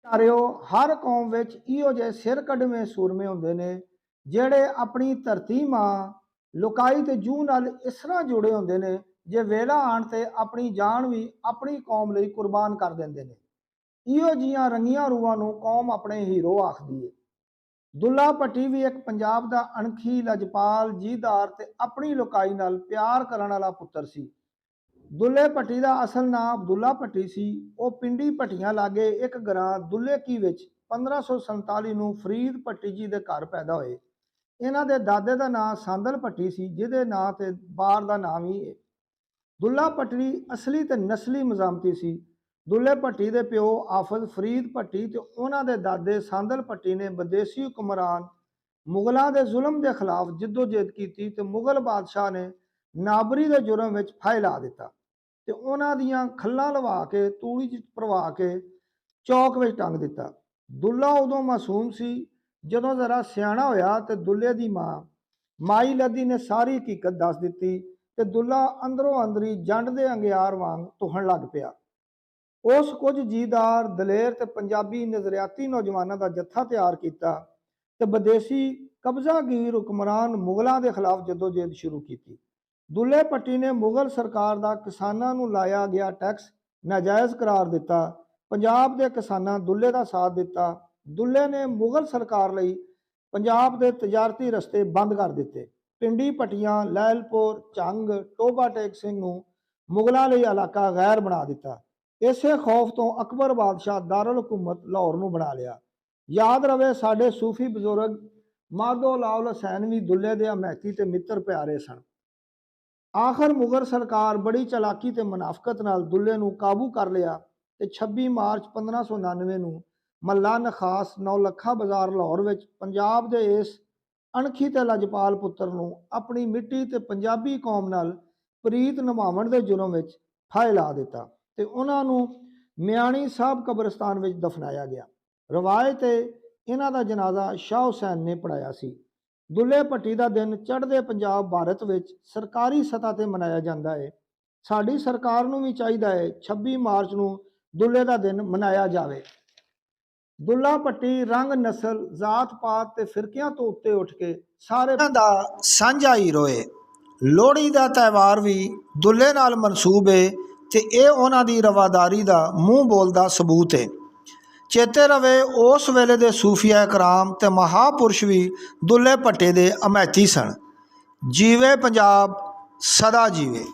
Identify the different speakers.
Speaker 1: ਪਿਆਰਿਓ हर कौम विच इहो जे सिर कढवे सूरमे हुंदे ने ਜਿਹੜੇ ਆਪਣੀ ਧਰਤੀ ਮਾਂ ਲੁਕਾਈ ਤੇ ਜੂਹ ਨਾਲ ਇਸ ਤਰ੍ਹਾਂ ਜੁੜੇ ਹੁੰਦੇ ਨੇ ਜੇ ਵੇਲਾ ਆਣ ਤੇ ਆਪਣੀ ਜਾਨ ਵੀ ਆਪਣੀ ਕੌਮ ਲਈ ਕੁਰਬਾਨ ਕਰ ਦਿੰਦੇ ਨੇ। ਇਹੋ ਜੀਆਂ ਰੰਗੀਆਂ ਰੂਹਾਂ ਨੂੰ ਕੌਮ ਆਪਣੇ ਹੀਰੋ ਆਖਦੀ ਏ। ਦੁੱਲਾ ਭੱਟੀ ਵੀ ਇੱਕ ਪੰਜਾਬ ਦਾ ਅਣਖੀ ਲਜਪਾਲ ਜੀਦਾਰ ਤੇ ਆਪਣੀ ਲੁਕਾਈ ਨਾਲ ਪਿਆਰ ਕਰਨ ਵਾਲਾ ਪੁੱਤਰ ਸੀ। ਦੁੱਲੇ ਭੱਟੀ ਦਾ ਅਸਲ ਨਾਮ ਅਬਦੁੱਲਾ ਭੱਟੀ ਸੀ। ਉਹ ਪਿੰਡੀ ਭੱਟੀਆਂ ਲਾਗੇ ਇੱਕ ਗ੍ਰਾਂ ਦੁੱਲੇ ਕੀ ਵਿੱਚ 1547 ਨੂੰ ਫਰੀਦ ਭੱਟੀ ਜੀ ਦੇ ਘਰ ਪੈਦਾ ਹੋਏ। ਇਹਨਾਂ ਦੇ ਦਾਦੇ ਦਾ ਨਾਮ ਸਾਂਦਲ ਭੱਟੀ ਸੀ, ਜਿਹਦੇ ਨਾਂ ਤੇ ਬਾਰ ਦਾ ਨਾਮ ਹੀ ਹੈ। ਦੁੱਲਾ ਭੱਟੀ ਅਸਲੀ ਤੇ ਨਸਲੀ ਮਜ਼ਾਮਤੀ ਸੀ। ਦੁੱਲੇ ਭੱਟੀ ਦੇ ਪਿਓ ਆਫਜ਼ ਫਰੀਦ ਭੱਟੀ ਤੇ ਉਹਨਾਂ ਦੇ ਦਾਦੇ ਸਾਂਦਲ ਭੱਟੀ ਨੇ ਵਿਦੇਸ਼ੀ ਹੁਕਮਰਾਨ ਮੁਗਲਾਂ ਦੇ ਜ਼ੁਲਮ ਦੇ ਖਿਲਾਫ ਜਿੱਦੋ-ਜਹਿਦ ਕੀਤੀ ਤੇ ਮੁਗਲ ਬਾਦਸ਼ਾਹ ਨੇ ਨਾਬਰੀ ਦੇ ਜੁਰਮ ਵਿੱਚ ਫਾਹੇ ਲਾ ਦਿੱਤਾ ਤੇ ਉਹਨਾਂ ਦੀਆਂ ਖੱਲਾਂ ਲਵਾ ਕੇ ਤੂੜੀ 'ਚ ਭਰਵਾ ਕੇ ਚੌਕ ਵਿੱਚ ਟੰਗ ਦਿੱਤਾ। ਦੁੱਲਾ ਉਦੋਂ ਮਾਸੂਮ ਸੀ। ਜਦੋਂ ਜ਼ਰਾ ਸਿਆਣਾ ਹੋਇਆ ਤੇ ਦੁੱਲੇ ਦੀ ਮਾਂ ਮਾਈ ਲੱਦੀ ਨੇ ਸਾਰੀ ਹਕੀਕਤ ਦੱਸ ਦਿੱਤੀ ਤੇ ਦੁੱਲਾ ਅੰਦਰੋਂ ਅੰਦਰੀ ਜੰਡ ਦੇ ਅੰਗਿਆਰ ਵਾਂਗ ਧੁਖਣ ਲੱਗ ਪਿਆ। ਉਸ ਕੁਝ ਜੀਦਾਰ ਦਲੇਰ ਤੇ ਪੰਜਾਬੀ ਨਜ਼ਰਿਆਤੀ ਨੌਜਵਾਨਾਂ ਦਾ ਜੱਥਾ ਤਿਆਰ ਕੀਤਾ ਤੇ ਵਿਦੇਸ਼ੀ ਕਬਜ਼ਾਗੀਰ ਹੁਕਮਰਾਨ ਮੁਗਲਾਂ ਦੇ ਖਿਲਾਫ ਜਦੋਜਹਿਦ ਸ਼ੁਰੂ ਕੀਤੀ। ਦੁੱਲੇ ਭੱਟੀ ਨੇ ਮੁਗਲ ਸਰਕਾਰ ਦਾ ਕਿਸਾਨਾਂ ਨੂੰ ਲਾਇਆ ਗਿਆ ਟੈਕਸ ਨਾਜਾਇਜ਼ ਕਰਾਰ ਦਿੱਤਾ। ਪੰਜਾਬ ਦੇ ਕਿਸਾਨਾਂ ਦੁੱਲੇ ਦਾ ਸਾਥ ਦਿੱਤਾ। ਦੁੱਲੇ ਨੇ ਮੁਗਲ ਸਰਕਾਰ ਲਈ ਪੰਜਾਬ ਦੇ ਤਜਾਰਤੀ ਰਸਤੇ ਬੰਦ ਕਰ ਦਿੱਤੇ। ਪਿੰਡੀ ਭੱਟੀਆਂ, ਲੈਲਪੁਰ, ਝੰਗ, ਟੋਬਾ ਟੇਕ ਸਿੰਘ ਨੂੰ ਮੁਗਲਾਂ ਲਈ ਇਲਾਕਾ ਗੈਰ ਬਣਾ ਦਿੱਤਾ। ਇਸੇ ਖੌਫ ਤੋਂ ਅਕਬਰ ਬਾਦਸ਼ਾਹ ਦਾਰੁਲ ਹਕੂਮਤ ਲਾਹੌਰ ਨੂੰ ਬਣਾ ਲਿਆ। ਯਾਦ ਰਵੇ ਸਾਡੇ ਸੂਫੀ ਬਜ਼ੁਰਗ ਮਾਧੋ ਲਾਲ ਹੁਸੈਨ ਵੀ ਦੁੱਲੇ ਦੇ ਹਮੈਤੀ ਤੇ ਮਿੱਤਰ ਪਿਆਰੇ ਸਨ। ਆਖਰ ਮੁਗਲ ਸਰਕਾਰ ਬੜੀ ਚਲਾਕੀ ਤੇ ਮੁਨਾਫਕਤ ਨਾਲ ਦੁੱਲੇ ਨੂੰ ਕਾਬੂ ਕਰ ਲਿਆ ਤੇ 26 ਮਾਰਚ 1599 ਨੂੰ ਮੱਲਾ ਨਖਾਸ ਨੌਲੱਖਾ ਬਾਜ਼ਾਰ ਲਾਹੌਰ ਵਿੱਚ ਪੰਜਾਬ ਦੇ ਇਸ ਅਣਖੀ ਤੇ ਲਜਪਾਲ ਪੁੱਤਰ ਨੂੰ ਆਪਣੀ ਮਿੱਟੀ ਤੇ ਪੰਜਾਬੀ ਕੌਮ ਨਾਲ ਪ੍ਰੀਤ ਨਿਭਾਉਣ ਦੇ ਜੁਰਮ ਵਿੱਚ ਫਾਹੇ ਲਾ ਦਿੱਤਾ ਤੇ ਉਹਨਾਂ ਨੂੰ ਮਿਆਣੀ ਸਾਹਿਬ ਕਬਰਸਤਾਨ ਵਿੱਚ ਦਫਨਾਇਆ ਗਿਆ। ਰਵਾਇਤ ਹੈ ਇਹਨਾਂ ਦਾ ਜਨਾਜ਼ਾ ਸ਼ਾਹ ਹੁਸੈਨ ਨੇ ਪੜਾਇਆ ਸੀ। ਦੁੱਲੇ ਭੱਟੀ ਦਾ ਦਿਨ ਚੜ੍ਹਦੇ ਪੰਜਾਬ ਭਾਰਤ ਵਿੱਚ ਸਰਕਾਰੀ ਸਤ੍ਹਾ ਤੇ ਮਨਾਇਆ ਜਾਂਦਾ ਹੈ। ਸਾਡੀ ਸਰਕਾਰ ਨੂੰ ਵੀ ਚਾਹੀਦਾ ਹੈ 26 ਮਾਰਚ ਨੂੰ ਦੁੱਲੇ ਦਾ ਦਿਨ ਮਨਾਇਆ ਜਾਵੇ। ਦੁੱਲਾ ਭੱਟੀ ਰੰਗ, ਨਸਲ, ਜ਼ਾਤ ਪਾਤ ਤੇ ਫਿਰਕਿਆਂ ਤੋਂ ਉੱਤੇ ਉੱਠ ਕੇ ਸਾਰੇ ਦਾ ਸਾਂਝਾ ਹੀਰੋ ਏ। ਲੋਹੜੀ ਦਾ ਤਿਉਹਾਰ ਵੀ ਦੁੱਲੇ ਨਾਲ ਮਨਸੂਬ ਏ ਤੇ ਇਹ ਉਹਨਾਂ ਦੀ ਰਵਾਦਾਰੀ ਦਾ ਮੂੰਹ ਬੋਲਦਾ ਸਬੂਤ ਏ। ਚੇਤੇ ਰਵੇ ਉਸ ਵੇਲੇ ਦੇ ਸੂਫੀਆ ਕਰਾਮ ਤੇ ਮਹਾਪੁਰਸ਼ ਵੀ ਦੁੱਲੇ ਭੱਟੇ ਦੇ ਅਮੈਤੀ ਸਨ। ਜੀਵੇ ਪੰਜਾਬ, ਸਦਾ ਜੀਵੇ।